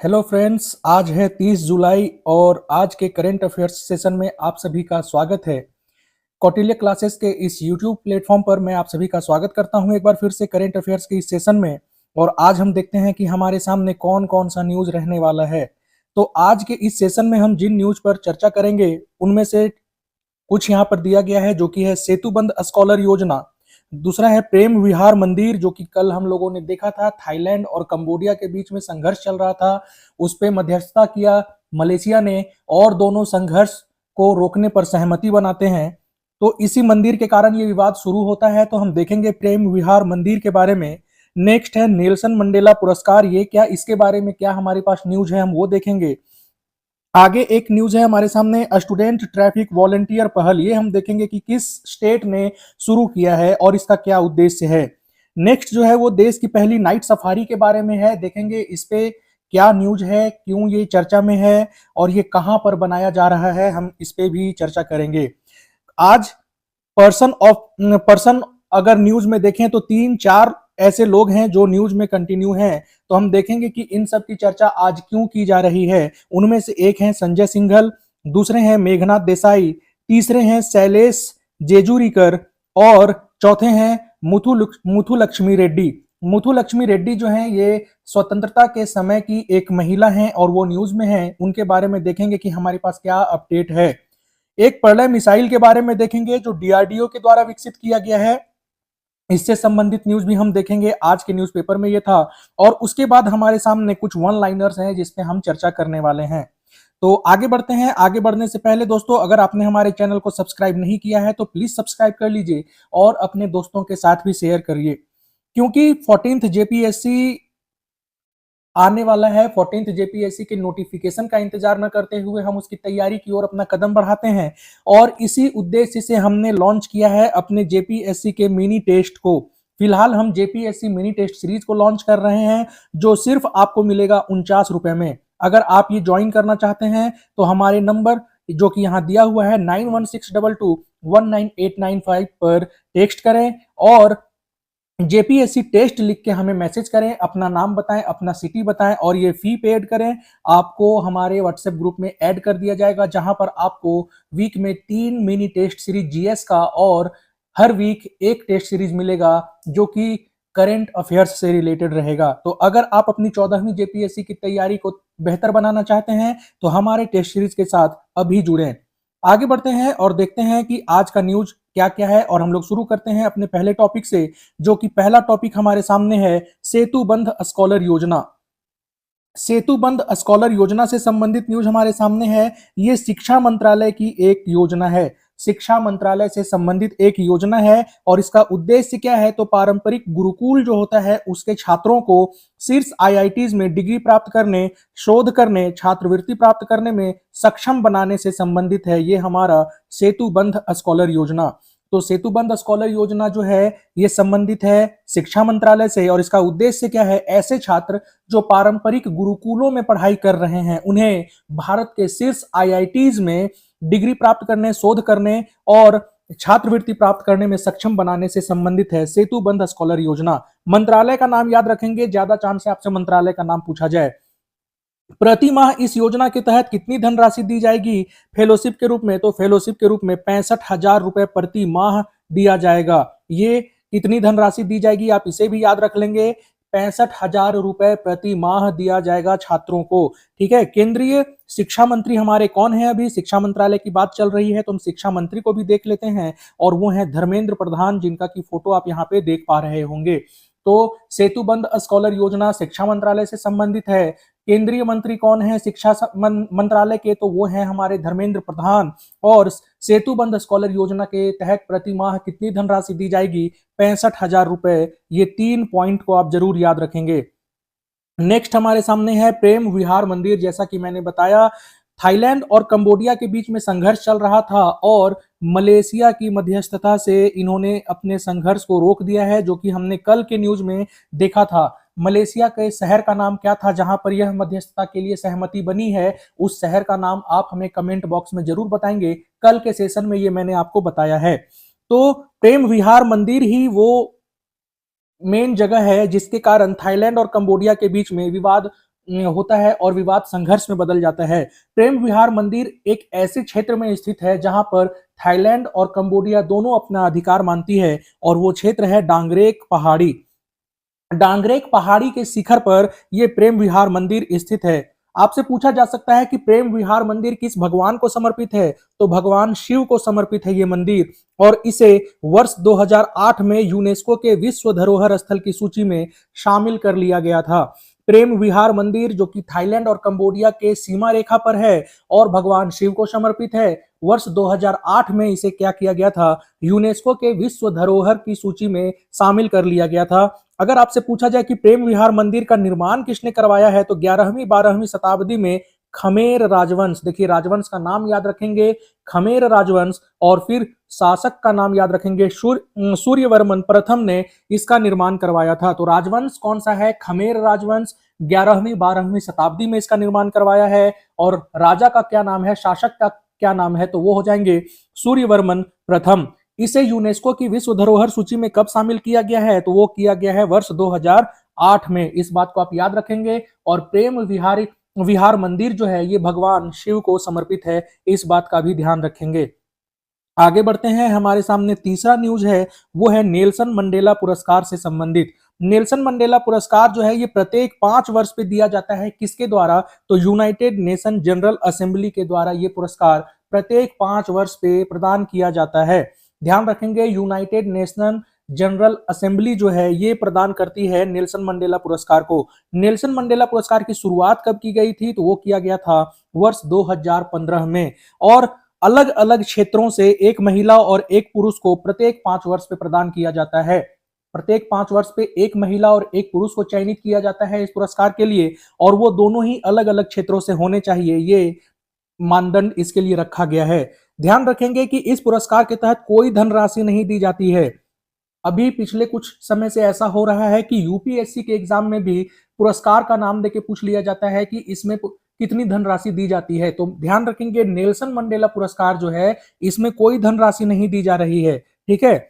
Hello friends, आज है 30 जुलाई और आज के करंट अफेयर्स सेशन में आप सभी का स्वागत है। कौटिल्य क्लासेस के इस यूट्यूब प्लेटफॉर्म पर मैं आप सभी का स्वागत करता हूं एक बार फिर से करंट अफेयर्स के इस सेशन में। और आज हम देखते हैं कि हमारे सामने कौन कौन सा न्यूज रहने वाला है। तो आज के इस सेशन में हम जिन न्यूज पर चर्चा करेंगे उनमें से कुछ यहाँ पर दिया गया है, जो कि है सेतुबंध स्कॉलर योजना। दूसरा है प्रेम विहार मंदिर, जो कि कल हम लोगों ने देखा था थाईलैंड और कंबोडिया के बीच में संघर्ष चल रहा था, उस पे मध्यस्थता किया मलेशिया ने और दोनों संघर्ष को रोकने पर सहमति बनाते हैं। तो इसी मंदिर के कारण ये विवाद शुरू होता है, तो हम देखेंगे प्रेम विहार मंदिर के बारे में। नेक्स्ट है नेल्सन मंडेला पुरस्कार, ये क्या, इसके बारे में क्या हमारे पास न्यूज है, हम वो देखेंगे। आगे एक न्यूज है हमारे सामने स्टूडेंट ट्रैफिक वॉलंटियर पहल, ये हम देखेंगे कि किस स्टेट ने शुरू किया है और इसका क्या उद्देश्य है। नेक्स्ट जो है वो देश की पहली नाइट सफारी के बारे में है, देखेंगे इस पे क्या न्यूज है, क्यों ये चर्चा में है और ये कहां पर बनाया जा रहा है, हम इस पे भी चर्चा करेंगे। आज पर्सन अगर न्यूज में देखें तो 3-4 ऐसे लोग हैं जो न्यूज में कंटिन्यू हैं, तो हम देखेंगे कि इन सब की चर्चा आज क्यों की जा रही है। उनमें से एक है संजय सिंघल, दूसरे हैं मेघनाथ देसाई, तीसरे हैं शैलेश जेजूरीकर और चौथे हैं मुथु लक्ष्मी रेड्डी। मुथु लक्ष्मी रेड्डी जो हैं ये स्वतंत्रता के समय की एक महिला हैं और वो न्यूज में हैं, उनके बारे में देखेंगे कि हमारे पास क्या अपडेट है। एक प्रलय मिसाइल के बारे में देखेंगे जो डीआरडीओ के द्वारा विकसित किया गया है, इससे संबंधित न्यूज भी हम देखेंगे, आज के न्यूज़पेपर में ये था। और उसके बाद हमारे सामने कुछ वन लाइनर्स हैं जिसपे हम चर्चा करने वाले हैं। तो आगे बढ़ते हैं। आगे बढ़ने से पहले दोस्तों, अगर आपने हमारे चैनल को सब्सक्राइब नहीं किया है तो प्लीज सब्सक्राइब कर लीजिए और अपने दोस्तों के साथ भी शेयर करिए, क्योंकि 14th जेपीएससी आने वाला है। 14th जेपीएससी के नोटिफिकेशन का इंतजार न करते हुए हम उसकी तैयारी की ओर अपना कदम बढ़ाते हैं और इसी उद्देश्य से हमने लॉन्च किया है अपने जेपीएससी के मिनी टेस्ट को। फिलहाल हम जेपीएससी मिनी टेस्ट सीरीज को लॉन्च कर रहे हैं, जो सिर्फ आपको मिलेगा 49 रुपए में। अगर आप ये ज्वाइन करना चाहते हैं तो हमारे नंबर जो कि यहाँ दिया हुआ है 9162219895 पर टेक्स्ट करें और जेपीएससी टेस्ट लिख के हमें मैसेज करें, अपना नाम बताएं, अपना सिटी बताएं और ये फी पेड करें। आपको हमारे व्हाट्सएप ग्रुप में ऐड कर दिया जाएगा, जहां पर आपको वीक में 3 मिनी टेस्ट सीरीज जीएस का और हर वीक एक टेस्ट सीरीज मिलेगा जो कि करंट अफेयर्स से रिलेटेड रहेगा। तो अगर आप अपनी 14वीं जेपीएससी की तैयारी को बेहतर बनाना चाहते हैं तो हमारे टेस्ट सीरीज के साथ अभी जुड़ें। आगे बढ़ते हैं और देखते हैं कि आज का न्यूज क्या क्या है, और हम लोग शुरू करते हैं अपने पहले टॉपिक से, जो कि पहला टॉपिक हमारे सामने है सेतुबंध स्कॉलर योजना। सेतुबंध स्कॉलर योजना से संबंधित न्यूज हमारे सामने है। ये शिक्षा मंत्रालय की एक योजना है, शिक्षा मंत्रालय से संबंधित एक योजना है और इसका उद्देश्य क्या है, तो पारंपरिक गुरुकुल जो होता है उसके छात्रों को शीर्ष आईआईटीज में डिग्री प्राप्त करने, शोध करने, छात्रवृत्ति प्राप्त करने में सक्षम बनाने से संबंधित है ये हमारा सेतुबंध स्कॉलर योजना। तो सेतुबंध स्कॉलर योजना जो है ये संबंधित है शिक्षा मंत्रालय से और इसका उद्देश्य क्या है, ऐसे छात्र जो पारंपरिक गुरुकुलों में पढ़ाई कर रहे हैं उन्हें भारत के शीर्ष आईआईटीज में डिग्री प्राप्त करने, शोध करने और छात्रवृत्ति प्राप्त करने में सक्षम बनाने से संबंधित है सेतुबंध स्कॉलर योजना। मंत्रालय का नाम याद रखेंगे, ज्यादा चांस है आपसे मंत्रालय का नाम पूछा जाए। प्रति माह इस योजना के तहत कितनी धनराशि दी जाएगी फेलोशिप के रूप में, तो फेलोशिप के रूप में 65,000 रुपए प्रति माह दिया जाएगा। ये कितनी धनराशि दी जाएगी आप इसे भी याद रख लेंगे, 65,000 रुपए प्रति माह दिया जाएगा छात्रों को। ठीक है, केंद्रीय शिक्षा मंत्री हमारे कौन है, अभी शिक्षा मंत्रालय की बात चल रही है तो हम शिक्षा मंत्री को भी देख लेते हैं और वो है धर्मेंद्र प्रधान, जिनका की फोटो आप यहाँ पे देख पा रहे होंगे। तो सेतुबंध स्कॉलर योजना शिक्षा मंत्रालय से संबंधित है। केंद्रीय मंत्री कौन है शिक्षा मंत्रालय के, तो वो है हमारे धर्मेंद्र प्रधान। और सेतुबंध स्कॉलर योजना के तहत प्रति माह कितनी धनराशि दी जाएगी, 65,000 रुपए। ये 3 पॉइंट को आप जरूर याद रखेंगे। नेक्स्ट हमारे सामने है प्रेम विहार मंदिर। जैसा कि मैंने बताया, थाईलैंड और कंबोडिया के बीच में संघर्ष चल रहा था और मलेशिया की मध्यस्थता से इन्होंने अपने संघर्ष को रोक दिया है, जो कि हमने कल के न्यूज में देखा था। मलेशिया के शहर का नाम क्या था जहां पर यह मध्यस्थता के लिए सहमति बनी है, उस शहर का नाम आप हमें कमेंट बॉक्स में जरूर बताएंगे। कल के सेशन में ये मैंने आपको बताया है। तो प्रेम विहार मंदिर ही वो मेन जगह है जिसके कारण थाईलैंड और कंबोडिया के बीच में विवाद होता है और विवाद संघर्ष में बदल जाता है। प्रेम विहार मंदिर एक ऐसे क्षेत्र में स्थित है जहां पर थाईलैंड और कंबोडिया दोनों अपना अधिकार मानती है और वो क्षेत्र है डांगरेक पहाड़ी। डांगरेक पहाड़ी के शिखर पर यह प्रेम विहार मंदिर स्थित है। आपसे पूछा जा सकता है कि प्रेम विहार मंदिर किस भगवान को समर्पित है, तो भगवान शिव को समर्पित है ये मंदिर और इसे वर्ष 2008 में यूनेस्को के विश्व धरोहर स्थल की सूची में शामिल कर लिया गया था। प्रेम विहार मंदिर जो कि थाईलैंड और कंबोडिया के सीमा रेखा पर है और भगवान शिव को समर्पित है, वर्ष 2008 में इसे क्या किया गया था, यूनेस्को के विश्व धरोहर की सूची में शामिल कर लिया गया था। अगर आपसे पूछा जाए कि प्रेम विहार मंदिर का निर्माण किसने करवाया है, तो 11वीं 12वीं शताब्दी में खमेर राजवंश, देखिए राजवंश का नाम याद रखेंगे, खमेर राजवंश, और फिर शासक का नाम याद रखेंगे, सूर्यवर्मन प्रथम ने इसका निर्माण करवाया था। तो राजवंश कौन सा है, खमेर राजवंश, 11वीं 12वीं शताब्दी में इसका निर्माण करवाया है। और राजा का क्या नाम है, शासक का क्या नाम है, तो वो हो जाएंगे सूर्यवर्मन प्रथम। इसे यूनेस्को की विश्व धरोहर सूची में कब शामिल किया गया है, तो वो किया गया है वर्ष 2008 में। इस बात को आप याद रखेंगे। और प्रेम विहार मंदिर जो है ये भगवान शिव को समर्पित है, इस बात का भी ध्यान रखेंगे। आगे बढ़ते हैं, हमारे सामने तीसरा न्यूज है, वो है नेल्सन मंडेला पुरस्कार से संबंधित। नेल्सन मंडेला पुरस्कार जो है ये प्रत्येक 5 वर्ष पे दिया जाता है, किसके द्वारा, तो यूनाइटेड नेशन जनरल असेंबली के द्वारा ये पुरस्कार प्रत्येक 5 वर्ष पे प्रदान किया जाता है। ध्यान रखेंगे, यूनाइटेड नेशन जनरल असेंबली जो है ये प्रदान करती है नेल्सन मंडेला पुरस्कार को। नेल्सन मंडेला पुरस्कार की शुरुआत कब की गई थी, तो वो किया गया था वर्ष 2015 में। और अलग अलग क्षेत्रों से एक महिला और एक पुरुष को प्रत्येक 5 वर्ष पे प्रदान किया जाता है। प्रत्येक 5 वर्ष पे एक महिला और एक पुरुष को चयनित किया जाता है इस पुरस्कार के लिए, और वो दोनों ही अलग अलग क्षेत्रों से होने चाहिए, ये मानदंड इसके लिए रखा गया है। ध्यान रखेंगे कि इस पुरस्कार के तहत कोई धनराशि नहीं दी जाती है। अभी पिछले कुछ समय से ऐसा हो रहा है कि यूपीएससी के एग्जाम में भी पुरस्कार का नाम देके पूछ लिया जाता है कि इसमें कितनी धनराशि दी जाती है। तो ध्यान रखेंगे, नेल्सन मंडेला पुरस्कार जो है इसमें कोई धनराशि नहीं दी जा रही है, ठीक है।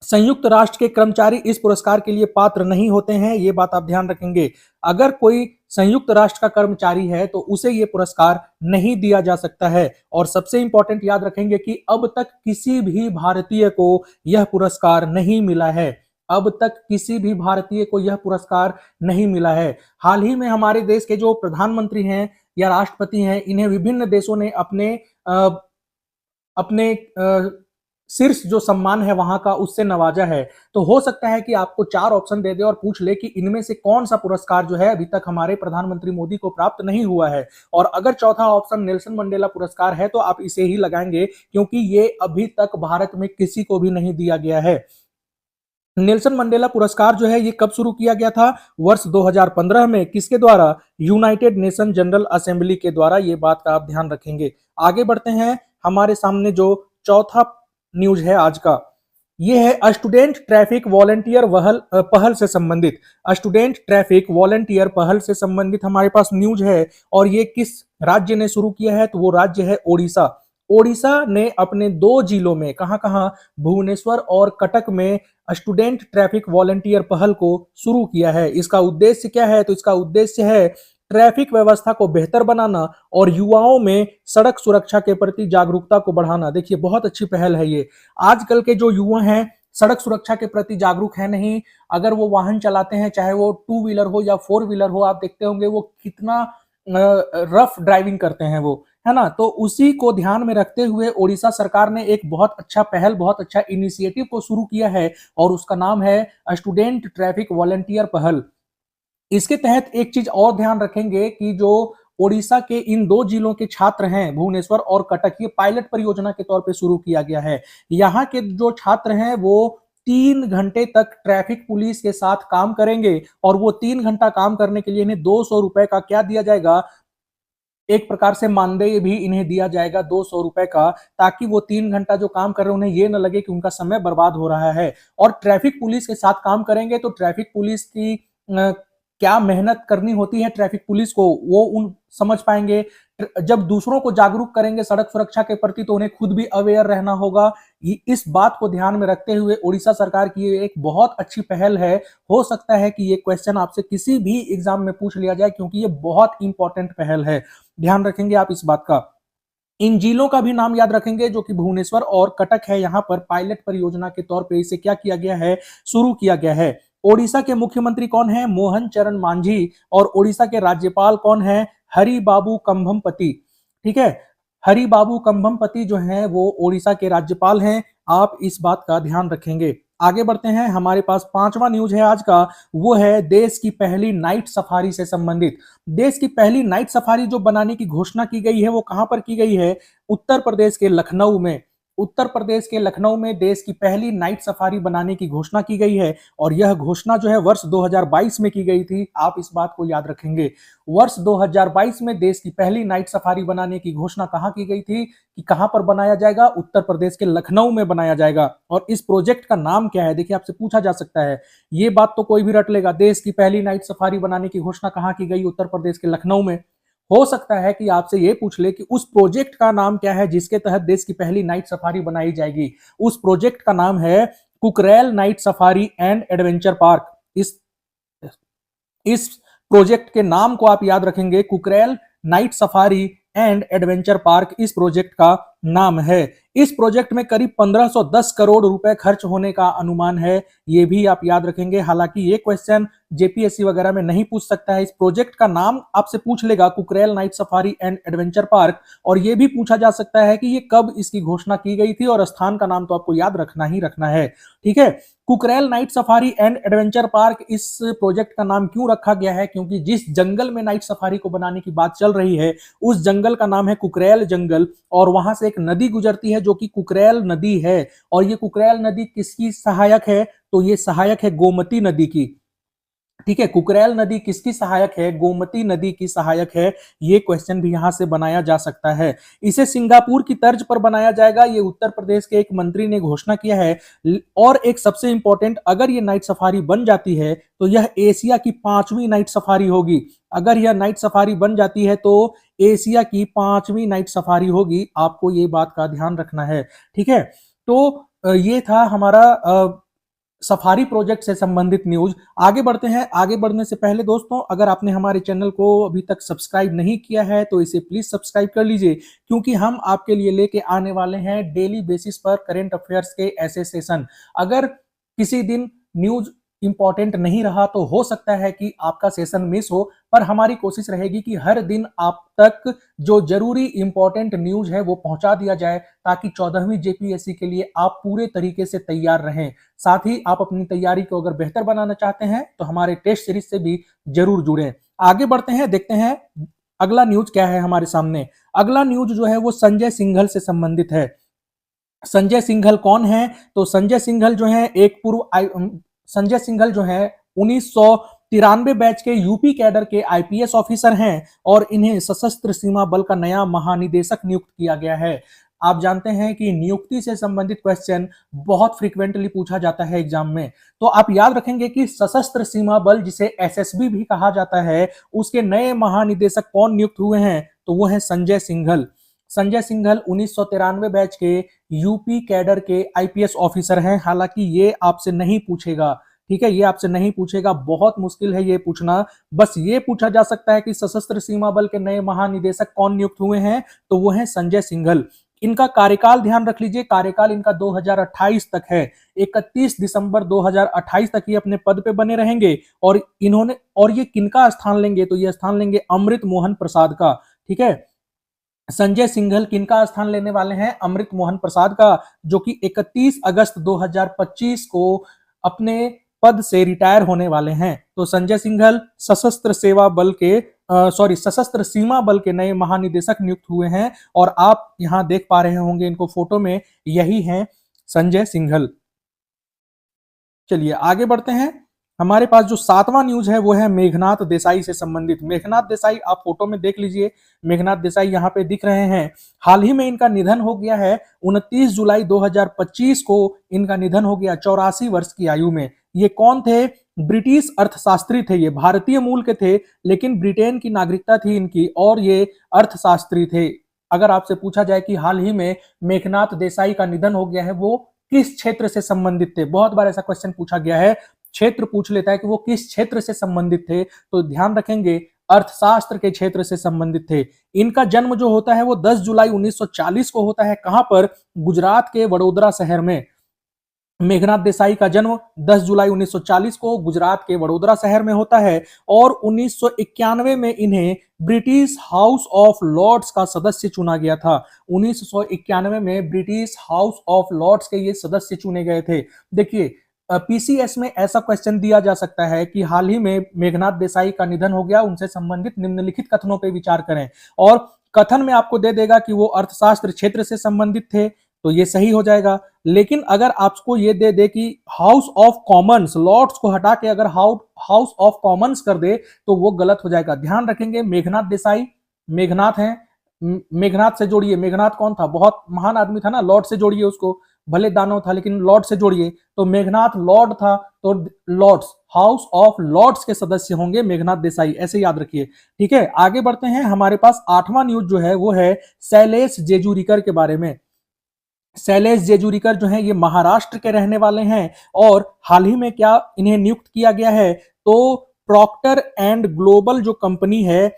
संयुक्त राष्ट्र के कर्मचारी इस पुरस्कार के लिए पात्र नहीं होते हैं, ये बात आप ध्यान रखेंगे। अगर कोई संयुक्त राष्ट्र का कर्मचारी है तो उसे ये पुरस्कार नहीं दिया जा सकता है। और सबसे इंपॉर्टेंट याद रखेंगे कि अब तक किसी भी भारतीय को यह पुरस्कार नहीं मिला है। अब तक किसी भी भारतीय को यह पुरस्कार नहीं मिला है। हाल ही में हमारे देश के जो प्रधानमंत्री हैं या राष्ट्रपति हैं, इन्हें विभिन्न देशों ने अपने शीर्ष जो सम्मान है वहां का उससे नवाजा है। तो हो सकता है कि आपको 4 ऑप्शन दे दे और पूछ ले कि इनमें से कौन सा पुरस्कार जो है अभी तक हमारे प्रधानमंत्री मोदी को प्राप्त नहीं हुआ है। और अगर चौथा ऑप्शन नेल्सन मंडेला पुरस्कार है तो आप इसे ही लगाएंगे, क्योंकि ये अभी तक भारत में किसी को भी नहीं दिया गया है। नेल्सन मंडेला पुरस्कार जो है ये कब शुरू किया गया था, वर्ष 2015 में। किसके द्वारा, यूनाइटेड नेशन जनरल असेंबली के द्वारा, ये बात का आप ध्यान रखेंगे। आगे बढ़ते हैं, हमारे सामने जो चौथा न्यूज है आज का, ये है स्टूडेंट ट्रैफिक वॉलंटियर पहल से संबंधित। स्टूडेंट ट्रैफिक वॉलंटियर पहल से संबंधित हमारे पास न्यूज है, और ये किस राज्य ने शुरू किया है, तो वो राज्य है ओडिशा। ओडिशा ने अपने 2 जिलों में, कहां कहां, भुवनेश्वर और कटक में स्टूडेंट ट्रैफिक वॉलंटियर पहल को शुरू किया है। इसका उद्देश्य क्या है, तो इसका उद्देश्य है ट्रैफिक व्यवस्था को बेहतर बनाना और युवाओं में सड़क सुरक्षा के प्रति जागरूकता को बढ़ाना। देखिए बहुत अच्छी पहल है ये। आजकल के जो युवा हैं सड़क सुरक्षा के प्रति जागरूक है नहीं। अगर वो वाहन चलाते हैं, चाहे वो 2 व्हीलर हो या 4 व्हीलर हो, आप देखते होंगे वो कितना रफ ड्राइविंग करते हैं वो, है ना। तो उसी को ध्यान में रखते हुए ओडिशा सरकार ने एक बहुत अच्छा पहल, बहुत अच्छा इनिशिएटिव को शुरू किया है, और उसका नाम है स्टूडेंट ट्रैफिक वॉलंटियर पहल। इसके तहत एक चीज और ध्यान रखेंगे कि जो ओडिशा के इन 2 जिलों के छात्र हैं, भुवनेश्वर और कटक, ये पायलट परियोजना के तौर पे शुरू किया गया है। यहाँ के जो छात्र हैं वो 3 घंटे तक ट्रैफिक पुलिस के साथ काम करेंगे, और वो 3 घंटा काम करने के लिए इन्हें 200 रुपए का क्या दिया जाएगा, एक प्रकार से मानदेय भी इन्हें दिया जाएगा 200 रुपए का, ताकि वो 3 घंटा जो काम कर रहे हैं उन्हें ये न लगे कि उनका समय बर्बाद हो रहा है। और ट्रैफिक पुलिस के साथ काम करेंगे तो ट्रैफिक पुलिस की क्या मेहनत करनी होती है ट्रैफिक पुलिस को, वो उन समझ पाएंगे। जब दूसरों को जागरूक करेंगे सड़क सुरक्षा के प्रति तो उन्हें खुद भी अवेयर रहना होगा। इस बात को ध्यान में रखते हुए उड़ीसा सरकार की ये एक बहुत अच्छी पहल है। हो सकता है कि ये क्वेश्चन आपसे किसी भी एग्जाम में पूछ लिया जाए, क्योंकि ये बहुत इंपॉर्टेंट पहल है। ध्यान रखेंगे आप इस बात का। इन जिलों का भी नाम याद रखेंगे जो कि भुवनेश्वर और कटक है। यहाँ पर पायलट परियोजना के तौर पे इसे क्या किया गया है, शुरू किया गया है। ओडिशा के मुख्यमंत्री कौन है, मोहन चरण मांझी। और ओडिशा के राज्यपाल कौन है, हरि बाबू कंभमपति। ठीक है, हरि बाबू कंभमपति जो है वो ओडिशा के राज्यपाल हैं। आप इस बात का ध्यान रखेंगे। आगे बढ़ते हैं, हमारे पास पांचवा न्यूज है आज का, वो है देश की पहली नाइट सफारी से संबंधित। देश की पहली नाइट सफारी जो बनाने की घोषणा की गई है वो कहां पर की गई है, उत्तर प्रदेश के लखनऊ में। उत्तर प्रदेश के लखनऊ में देश की पहली नाइट सफारी बनाने की घोषणा की गई है। और यह घोषणा जो है वर्ष 2022 में की गई थी। आप इस बात को याद रखेंगे। वर्ष 2022 में देश की पहली नाइट सफारी बनाने की घोषणा कहां की गई थी, कि कहां पर बनाया जाएगा, उत्तर प्रदेश के लखनऊ में बनाया जाएगा। और इस प्रोजेक्ट का नाम क्या है, देखिए आपसे पूछा जा सकता है। ये बात तो कोई भी रट लेगा, देश की पहली नाइट सफारी बनाने की घोषणा कहां की गई, उत्तर प्रदेश के लखनऊ में। हो सकता है कि आपसे ये पूछ ले कि उस प्रोजेक्ट का नाम क्या है जिसके तहत देश की पहली नाइट सफारी बनाई जाएगी। उस प्रोजेक्ट का नाम है Kukrail night safari and adventure park. इस प्रोजेक्ट के नाम को आप याद रखेंगे, Kukrail night safari and adventure park इस प्रोजेक्ट का नाम है। इस प्रोजेक्ट में करीब 1510 करोड़ रुपए खर्च होने का अनुमान है। ये भी आप याद रखेंगे। हालांकि ये क्वेश्चन जेपीएससी वगैरह में नहीं पूछ सकता है। इस प्रोजेक्ट का नाम आपसे पूछ लेगा, Kukrail night safari and adventure park. और ये भी पूछा जा सकता है कि ये कब इसकी घोषणा की गई थी, और स्थान का नाम तो आपको याद रखना ही रखना है। ठीक है, Kukrail night safari and adventure park इस प्रोजेक्ट का नाम क्यों रखा गया है, क्योंकि जिस जंगल में नाइट सफारी को बनाने की बात चल रही है उस जंगल का नाम है कुकरेल जंगल। और वहां से एक नदी गुजरती है जो कि कुकरेल नदी है। और ये कुकरेल नदी किसकी सहायक है, तो ये सहायक है गोमती नदी की। ठीक है, कुकरेल नदी किसकी सहायक है, गोमती नदी की सहायक है। ये क्वेश्चन भी यहां से बनाया जा सकता है। इसे सिंगापुर की तर्ज पर बनाया जाएगा, ये उत्तर प्रदेश के एक मंत्री ने घोषणा किया है। और एक सबसे इंपॉर्टेंट, अगर ये नाइट सफारी बन जाती है तो यह एशिया की 5वीं नाइट सफारी होगी। अगर यह नाइट सफारी बन जाती है तो एशिया की 5वीं नाइट सफारी होगी। आपको ये बात का ध्यान रखना है। ठीक है, तो ये था हमारा सफारी प्रोजेक्ट से संबंधित न्यूज। आगे बढ़ते हैं। आगे बढ़ने से पहले दोस्तों, अगर आपने हमारे चैनल को अभी तक सब्सक्राइब नहीं किया है तो इसे प्लीज सब्सक्राइब कर लीजिए, क्योंकि हम आपके लिए लेके आने वाले हैं डेली बेसिस पर करंट अफेयर्स के ऐसे सेशन। अगर किसी दिन न्यूज इंपॉर्टेंट नहीं रहा तो हो सकता है कि आपका सेशन मिस हो, पर हमारी कोशिश रहेगी कि हर दिन आप तक जो जरूरी इंपॉर्टेंट न्यूज है वो पहुंचा दिया जाए, ताकि 14वीं जेपीएससी के लिए आप पूरे तरीके से तैयार रहें। साथ ही आप अपनी तैयारी को अगर बेहतर बनाना चाहते हैं तो हमारे टेस्ट सीरीज से भी जरूर जुड़ें। आगे बढ़ते हैं, देखते हैं अगला न्यूज क्या है हमारे सामने। अगला न्यूज जो है वो संजय सिंघल से संबंधित है। संजय सिंघल कौन है, तो संजय सिंघल जो है एक संजय सिंघल जो है 1993 बैच के यूपी कैडर के आईपीएस ऑफिसर हैं। और इन्हें सशस्त्र सीमा बल का नया महानिदेशक नियुक्त किया गया है। आप जानते हैं कि नियुक्ति से संबंधित क्वेश्चन बहुत फ्रीक्वेंटली पूछा जाता है एग्जाम में। तो आप याद रखेंगे कि सशस्त्र सीमा बल, जिसे एसएसबी भी कहा जाता है, उसके नए महानिदेशक कौन नियुक्त हुए हैं, तो वो है संजय सिंघल। संजय सिंघल 1993 बैच के यूपी कैडर के आईपीएस ऑफिसर हैं। हालांकि ये आपसे नहीं पूछेगा। ठीक है, ये आपसे नहीं पूछेगा, बहुत मुश्किल है ये पूछना। बस ये पूछा जा सकता है कि सशस्त्र सीमा बल के नए महानिदेशक कौन नियुक्त हुए हैं, तो वो है संजय सिंघल। इनका कार्यकाल ध्यान रख लीजिए, कार्यकाल इनका 2028 तक है। 31 दिसंबर 2028 तक ये अपने पद पे बने रहेंगे। और ये किनका स्थान लेंगे, तो ये स्थान लेंगे अमृत मोहन प्रसाद का। ठीक है, संजय सिंघल किनका स्थान लेने वाले हैं, अमृत मोहन प्रसाद का, जो कि 31 अगस्त 2025 को अपने पद से रिटायर होने वाले हैं। तो संजय सिंघल सशस्त्र सीमा बल के नए महानिदेशक नियुक्त हुए हैं। और आप यहां देख पा रहे होंगे इनको फोटो में, यही हैं संजय सिंघल। चलिए आगे बढ़ते हैं। हमारे पास जो 7वां न्यूज है वो है मेघनाथ देसाई से संबंधित। मेघनाथ देसाई आप फोटो में देख लीजिए, मेघनाथ देसाई यहाँ पे दिख रहे हैं। हाल ही में इनका निधन हो गया है, 29 जुलाई 2025 को इनका निधन हो गया 84 वर्ष की आयु में। ये कौन थे? ब्रिटिश अर्थशास्त्री थे। ये भारतीय मूल के थे लेकिन ब्रिटेन की नागरिकता थी इनकी, और ये अर्थशास्त्री थे। अगर आपसे पूछा जाए कि हाल ही में मेघनाथ देसाई का निधन हो गया है, वो किस क्षेत्र से संबंधित थे, बहुत बार ऐसा क्वेश्चन पूछा गया है, क्षेत्र पूछ लेता है कि वो किस क्षेत्र से संबंधित थे, तो ध्यान रखेंगे अर्थशास्त्र के क्षेत्र से संबंधित थे। इनका जन्म जो होता है वो 10 जुलाई 1940 को होता है। कहां पर? गुजरात के वडोदरा शहर में। मेघनाथ देसाई का जन्म 10 जुलाई 1940 को गुजरात के वडोदरा शहर में होता है, और 1991 में इन्हें ब्रिटिश हाउस ऑफ लॉर्ड्स का सदस्य चुना गया था। 1991 में ब्रिटिश हाउस ऑफ लॉर्ड्स के ये सदस्य चुने गए थे। देखिए, पीसीएस में ऐसा क्वेश्चन दिया जा सकता है कि हाल ही में मेघनाथ देसाई का निधन हो गया, उनसे संबंधित निम्नलिखित कथनों पर विचार करें। और कथन में आपको दे देगा कि वो अर्थशास्त्र क्षेत्र से संबंधित थे, तो ये सही हो जाएगा। लेकिन अगर आपको ये दे दे कि हाउस ऑफ कॉमन्स, लॉर्ड्स को हटा के अगर हाउस ऑफ कॉमन्स कर दे, तो वो गलत हो जाएगा। ध्यान रखेंगे, मेघनाथ देसाई मेघनाथ हैं, मेघनाथ से जोड़िए। मेघनाथ कौन था? बहुत महान आदमी था ना, लॉर्ड से जोड़िए उसको, भले दानव था लेकिन लॉर्ड से जोड़िए, तो मेघनाथ लॉर्ड था, तो लॉर्ड्स, हाउस ऑफ लॉर्ड्स के सदस्य होंगे मेघनाथ देसाई, ऐसे याद रखिए। ठीक है, आगे बढ़ते हैं। हमारे पास 8वां न्यूज जो है वो है शैलेश जेजूरीकर के बारे में। शैलेश जेजूरीकर जो है ये महाराष्ट्र के रहने वाले हैं, और हाल ही में क्या इन्हें नियुक्त किया गया है? तो प्रॉक्टर एंड ग्लोबल जो कंपनी है,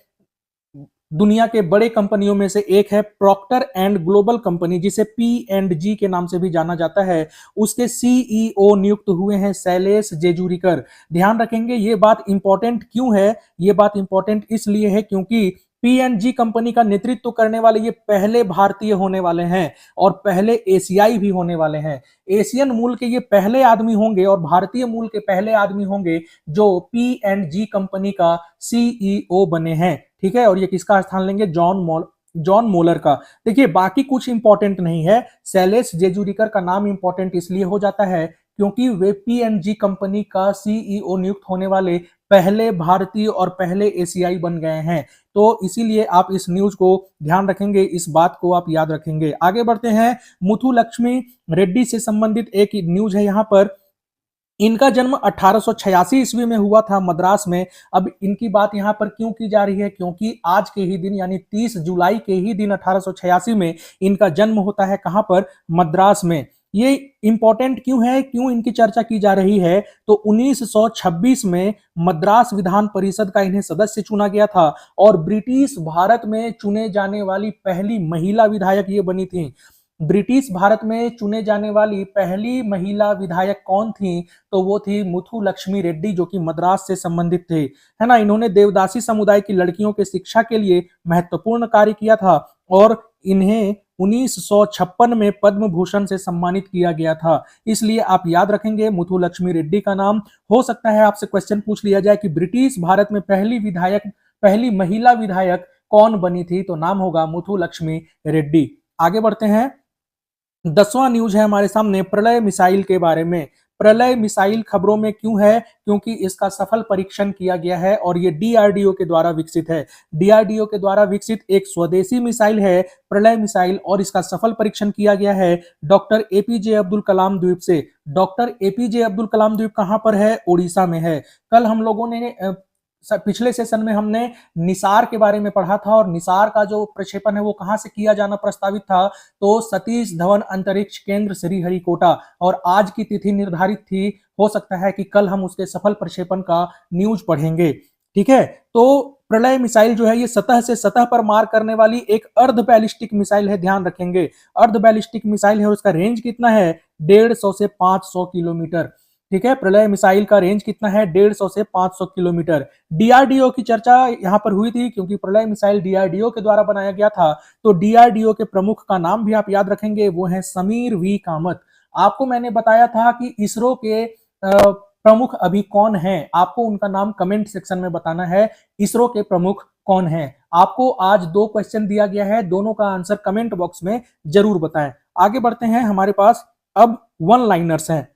दुनिया के बड़े कंपनियों में से एक है प्रॉक्टर एंड ग्लोबल कंपनी, जिसे P&G के नाम से भी जाना जाता है, उसके सीईओ नियुक्त हुए हैं शैलेश जेजूरीकर। ध्यान रखेंगे, ये बात इंपॉर्टेंट क्यों है? ये बात इंपॉर्टेंट इसलिए है क्योंकि P&G कंपनी का नेतृत्व करने वाले ये पहले भारतीय होने वाले हैं, और पहले एशियाई भी होने वाले हैं। एशियन मूल के ये पहले आदमी होंगे और भारतीय मूल के पहले आदमी होंगे जो P&G कंपनी का सीईओ बने हैं। ठीक है, और ये किसका स्थान लेंगे? जॉन मोलर का। देखिए, बाकी कुछ इंपॉर्टेंट नहीं है। शैलेश जेजूरीकर का नाम इंपॉर्टेंट इसलिए हो जाता है क्योंकि वे P&G कंपनी का सीईओ नियुक्त होने वाले पहले भारतीय और पहले एशियाई बन गए हैं। तो इसीलिए आप इस न्यूज को ध्यान रखेंगे, इस बात को आप याद रखेंगे। आगे बढ़ते हैं। मुथुलक्ष्मी रेड्डी से संबंधित एक न्यूज है यहाँ पर। इनका जन्म 1886 ईस्वी में हुआ था मद्रास में। अब इनकी बात यहाँ पर क्यों की जा रही है? क्योंकि आज के ही दिन यानी 30 जुलाई के ही दिन 1886 में इनका जन्म होता है। कहां पर? मद्रास में। ये इंपॉर्टेंट क्यों है, क्यों इनकी चर्चा की जा रही है? तो 1926 में मद्रास विधान परिषद का इन्हें सदस्य चुना गया था, और ब्रिटिश भारत में चुने जाने वाली पहली महिला विधायक ये बनी थी। ब्रिटिश भारत में चुने जाने वाली पहली महिला विधायक कौन थी? तो वो थी मुथुलक्ष्मी रेड्डी, जो कि मद्रास से संबंधित थे, है ना। इन्होंने देवदासी समुदाय की लड़कियों के शिक्षा के लिए महत्वपूर्ण कार्य किया था, और इन्हें 1956 में पद्म भूषण से सम्मानित किया गया था। इसलिए आप याद रखेंगे मुथुलक्ष्मी रेड्डी का नाम। हो सकता है आपसे क्वेश्चन पूछ लिया जाए कि ब्रिटिश भारत में पहली महिला विधायक कौन बनी थी? तो नाम होगा मुथुलक्ष्मी रेड्डी। आगे बढ़ते हैं। 10वां न्यूज है हमारे सामने प्रलय मिसाइल के बारे में। प्रलय मिसाइल खबरों में क्यों है? क्योंकि इसका सफल परीक्षण किया गया है, और ये डीआरडीओ के द्वारा विकसित है। डीआरडीओ के द्वारा विकसित एक स्वदेशी मिसाइल है प्रलय मिसाइल, और इसका सफल परीक्षण किया गया है डॉक्टर एपीजे अब्दुल कलाम द्वीप से। डॉक्टर एपीजे अब्दुल कलाम द्वीप कहां पर है? उड़ीसा में है। कल हम लोगों ने पिछले सेशन में हमने निसार के बारे में पढ़ा था, और निसार का जो प्रक्षेपण है वो कहां से किया जाना प्रस्तावित था? तो सतीश धवन अंतरिक्ष केंद्र श्रीहरिकोटा, और आज की तिथि निर्धारित थी। हो सकता है कि कल हम उसके सफल प्रक्षेपण का न्यूज पढ़ेंगे। ठीक है, तो प्रलय मिसाइल जो है ये सतह से सतह पर मार करने वाली एक अर्ध बैलिस्टिक मिसाइल है। ध्यान रखेंगे, अर्ध बैलिस्टिक मिसाइल है, और उसका रेंज कितना है? 150 से 500 किलोमीटर। ठीक है, प्रलय मिसाइल का रेंज कितना है? 150 से 500 किलोमीटर। डीआरडीओ की चर्चा यहां पर हुई थी क्योंकि प्रलय मिसाइल डीआरडीओ के द्वारा बनाया गया था। तो डीआरडीओ के प्रमुख का नाम भी आप याद रखेंगे, वो है समीर वी कामत। आपको मैंने बताया था कि इसरो के प्रमुख अभी कौन हैं, आपको उनका नाम कमेंट सेक्शन में बताना है। इसरो के प्रमुख कौन हैं? आपको आज 2 क्वेश्चन दिया गया है, दोनों का आंसर कमेंट बॉक्स में जरूर बताएं। आगे बढ़ते हैं। हमारे पास अब वन लाइनर्स हैं।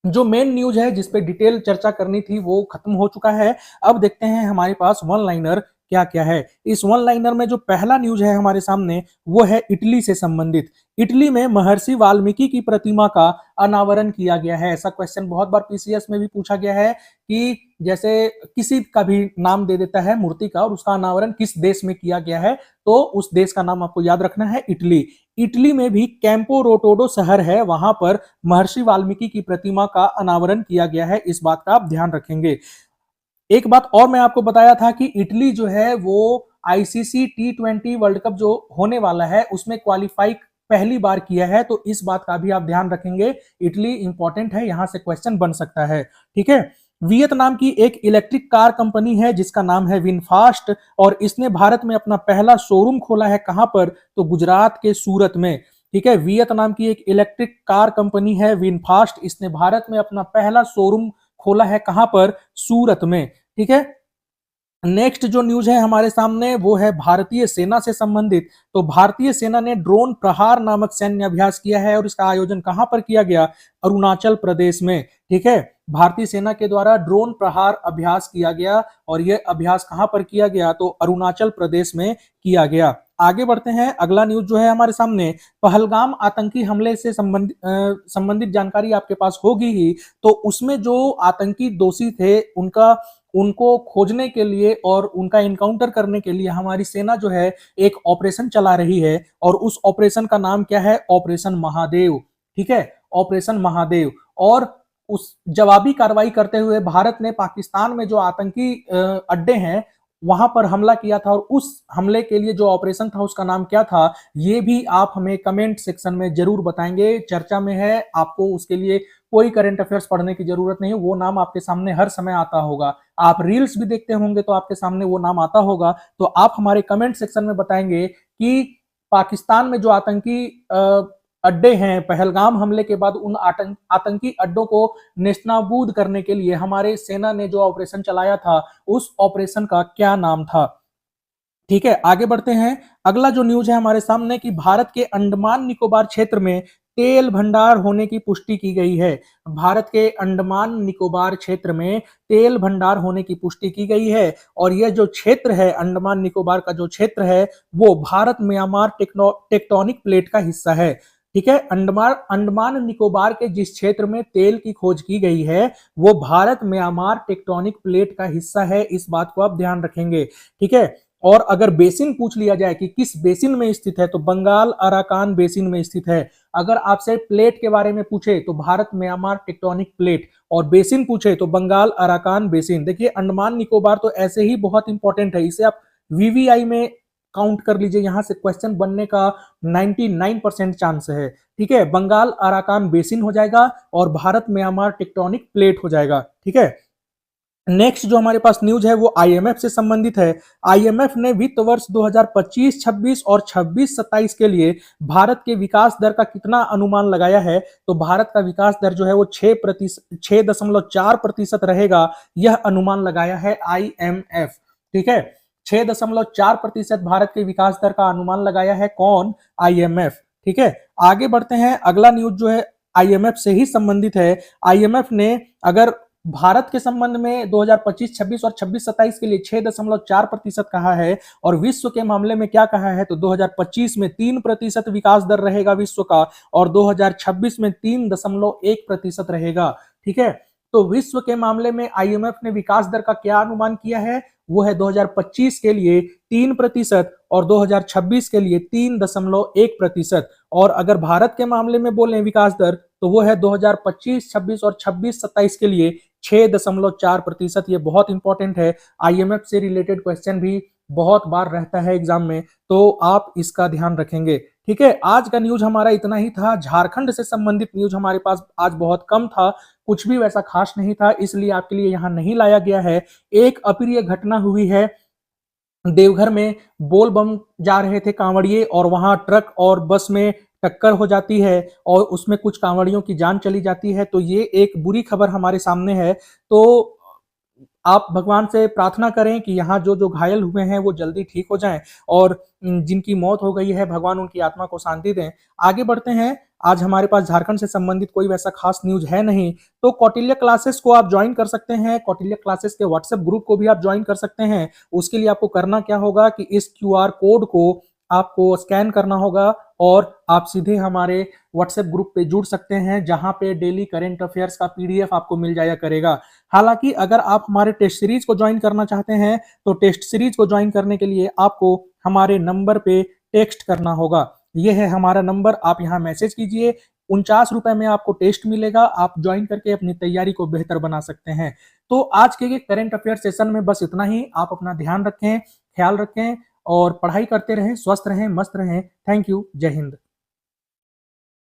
जो मेन न्यूज है जिस पे डिटेल चर्चा करनी थी वो खत्म हो चुका है। अब देखते हैं हमारे पास वन लाइनर क्या क्या है। इस वन लाइनर में जो पहला न्यूज है हमारे सामने वो है इटली से संबंधित। इटली में महर्षि वाल्मीकि की प्रतिमा का अनावरण किया गया है। ऐसा क्वेश्चन बहुत बार पीसीएस में भी पूछा गया है कि जैसे किसी का भी नाम दे देता है मूर्ति का और उसका अनावरण किस देश में किया गया है, तो उस देश का नाम आपको याद रखना है इटली। इटली में भी कैंपो रोटोडो शहर है, वहां पर महर्षि वाल्मीकि की प्रतिमा का अनावरण किया गया है। इस बात का आप ध्यान रखेंगे। एक बात और मैं आपको बताया था कि इटली जो है वो आईसीसी T20 वर्ल्ड कप जो होने वाला है उसमें क्वालिफाई पहली बार किया है, तो इस बात का भी आप ध्यान रखेंगे। इटली इंपॉर्टेंट है, यहां से क्वेश्चन बन सकता है। ठीक है। वियतनाम की एक इलेक्ट्रिक कार कंपनी है जिसका नाम है विनफास्ट, और इसने भारत में अपना पहला शोरूम खोला है। कहां पर? तो गुजरात के सूरत में। ठीक है। वियतनाम की एक इलेक्ट्रिक कार कंपनी है विनफास्ट, इसने भारत में अपना पहला शोरूम खोला है। कहां पर? सूरत में। ठीक है। नेक्स्ट जो न्यूज है हमारे सामने वो है भारतीय सेना से संबंधित। तो भारतीय सेना ने ड्रोन प्रहार नामक सैन्य अभ्यास किया है और इसका आयोजन कहां पर किया गया? अरुणाचल प्रदेश में। ठीक है। भारतीय सेना के द्वारा ड्रोन प्रहार अभ्यास किया गया और यह अभ्यास कहां पर किया गया? तो अरुणाचल प्रदेश में किया गया। आगे बढ़ते हैं। अगला न्यूज जो है हमारे सामने, पहलगाम आतंकी हमले से संबंधित जानकारी आपके पास होगी ही। तो उसमें जो आतंकी दोषी थे उनको खोजने के लिए और उनका इनकाउंटर करने के लिए हमारी सेना जो है एक ऑपरेशन चला रही है, और उस ऑपरेशन का नाम क्या है? ऑपरेशन महादेव। ठीक है। ऑपरेशन महादेव। और उस जवाबी कार्रवाई करते हुए भारत ने पाकिस्तान में जो आतंकी अड्डे हैं वहां पर हमला किया था, और उस हमले के लिए जो ऑपरेशन था उसका नाम क्या था? ये भी आप हमें कमेंट सेक्शन में जरूर बताएंगे। चर्चा में है, आपको उसके लिए कोई करंट अफेयर्स पढ़ने की जरूरत नहीं, वो नाम आपके सामने हर समय आता होगा। आप रील्स भी देखते होंगे तो आपके सामने वो नाम आता होगा। तो आप हमारे कमेंट सेक्शन में बताएंगे कि पाकिस्तान में जो आतंकी अड्डे हैं, पहलगाम हमले के बाद उन आतंकी अड्डों को नेस्तनाबूद करने के लिए हमारे सेना ने जो ऑपरेशन चलाया था उस ऑपरेशन का क्या नाम था? ठीक है। आगे बढ़ते हैं। अगला जो न्यूज है हमारे सामने कि भारत के अंडमान निकोबार क्षेत्र में तेल भंडार होने की पुष्टि की गई है। भारत के अंडमान निकोबार क्षेत्र में तेल भंडार होने की पुष्टि की गई है, और यह जो क्षेत्र है अंडमान निकोबार का जो क्षेत्र है वो भारत म्यांमार टेक्टोनिक प्लेट का हिस्सा है। ठीक है। अंडमान निकोबार के जिस क्षेत्र में तेल की खोज की गई है वो भारत म्यांमार टेक्टोनिक प्लेट का हिस्सा है। इस बात को आप ध्यान रखेंगे। ठीक है। और अगर बेसिन पूछ लिया जाए कि किस बेसिन में स्थित है, तो बंगाल अराकान बेसिन में स्थित है। अगर आपसे प्लेट के बारे में पूछे तो भारत म्यांमार टेक्टोनिक प्लेट, और बेसिन पूछे तो बंगाल अराकान बेसिन। देखिए अंडमान निकोबार तो ऐसे ही बहुत इंपॉर्टेंट है, इसे आप वीवीआई में काउंट कर लीजिए, यहां से क्वेश्चन बनने का 99% चांस है। ठीक है। बंगाल अराकान बेसिन हो जाएगा और भारत म्यांमार टेक्टोनिक प्लेट हो जाएगा। ठीक है। नेक्स्ट जो हमारे पास न्यूज है वो आईएमएफ से संबंधित है। आईएमएफ ने वित्त वर्ष 2025-26 और 26-27 के लिए भारत के विकास दर का कितना अनुमान लगाया है? तो भारत का विकास दर जो है वो 6.4% रहेगा, यह अनुमान लगाया है आईएमएफ। ठीक है। 6.4% भारत के विकास दर का अनुमान लगाया है कौन? आईएमएफ। ठीक है। आगे बढ़ते हैं। अगला न्यूज जो है आईएमएफ से ही संबंधित है। आईएमएफ ने अगर भारत के संबंध में 2025-26 और 26-27 के लिए 6.4% कहा है, और विश्व के मामले में क्या कहा है? तो 2025 में 3% विकास दर रहेगा विश्व का, और 2026 में 3.1% रहेगा। ठीक है। तो विश्व के मामले में आईएमएफ ने विकास दर का क्या अनुमान किया है? वो है 2025 के लिए 3% और 2026 के लिए 3.1%। और अगर भारत के मामले में बोलें विकास दर तो वो है 2025-26 और 26-27 के लिए 6.4%। ये बहुत इंपॉर्टेंट है, आईएमएफ से रिलेटेड क्वेश्चन भी बहुत बार रहता है एग्जाम में, तो आप इसका ध्यान रखेंगे। ठीक है। आज का न्यूज हमारा इतना ही था। झारखंड से संबंधित न्यूज हमारे पास आज बहुत कम था, कुछ भी वैसा खास नहीं था, इसलिए आपके लिए यहां नहीं लाया गया है। एक अप्रिय घटना हुई है, देवघर में बोल बम जा रहे थे कांवड़िए और वहां ट्रक और बस में टक्कर हो जाती है और उसमें कुछ कांवड़ियों की जान चली जाती है। तो ये एक बुरी खबर हमारे सामने है। तो आप भगवान से प्रार्थना करें कि यहाँ जो जो घायल हुए हैं वो जल्दी ठीक हो जाएं, और जिनकी मौत हो गई है भगवान उनकी आत्मा को शांति दें। आगे बढ़ते हैं। आज हमारे पास झारखंड से संबंधित कोई वैसा खास न्यूज है नहीं, तो कौटिल्य क्लासेस को आप ज्वाइन कर सकते हैं। कौटिल्य क्लासेस के व्हाट्सएप ग्रुप को भी आप ज्वाइन कर सकते हैं। उसके लिए आपको करना क्या होगा कि इस क्यूआर कोड को आपको स्कैन करना होगा और आप सीधे हमारे व्हाट्सएप ग्रुप पे जुड़ सकते हैं, जहां पे डेली करंट अफेयर्स का पीडीएफ आपको मिल जाया करेगा। हालांकि अगर आप हमारे टेस्ट सीरीज को ज्वाइन करना चाहते हैं, तो टेस्ट सीरीज को ज्वाइन करने के लिए आपको हमारे नंबर पे टेक्स्ट करना होगा। ये है हमारा नंबर, आप यहाँ मैसेज कीजिए। 49 रुपए में आपको टेस्ट मिलेगा, आप ज्वाइन करके अपनी तैयारी को बेहतर बना सकते हैं। तो आज के करंट अफेयर सेशन में बस इतना ही। आप अपना ध्यान रखें, ख्याल रखें और पढ़ाई करते रहें, स्वस्थ रहें, मस्त रहें। Thank you. जय हिंद।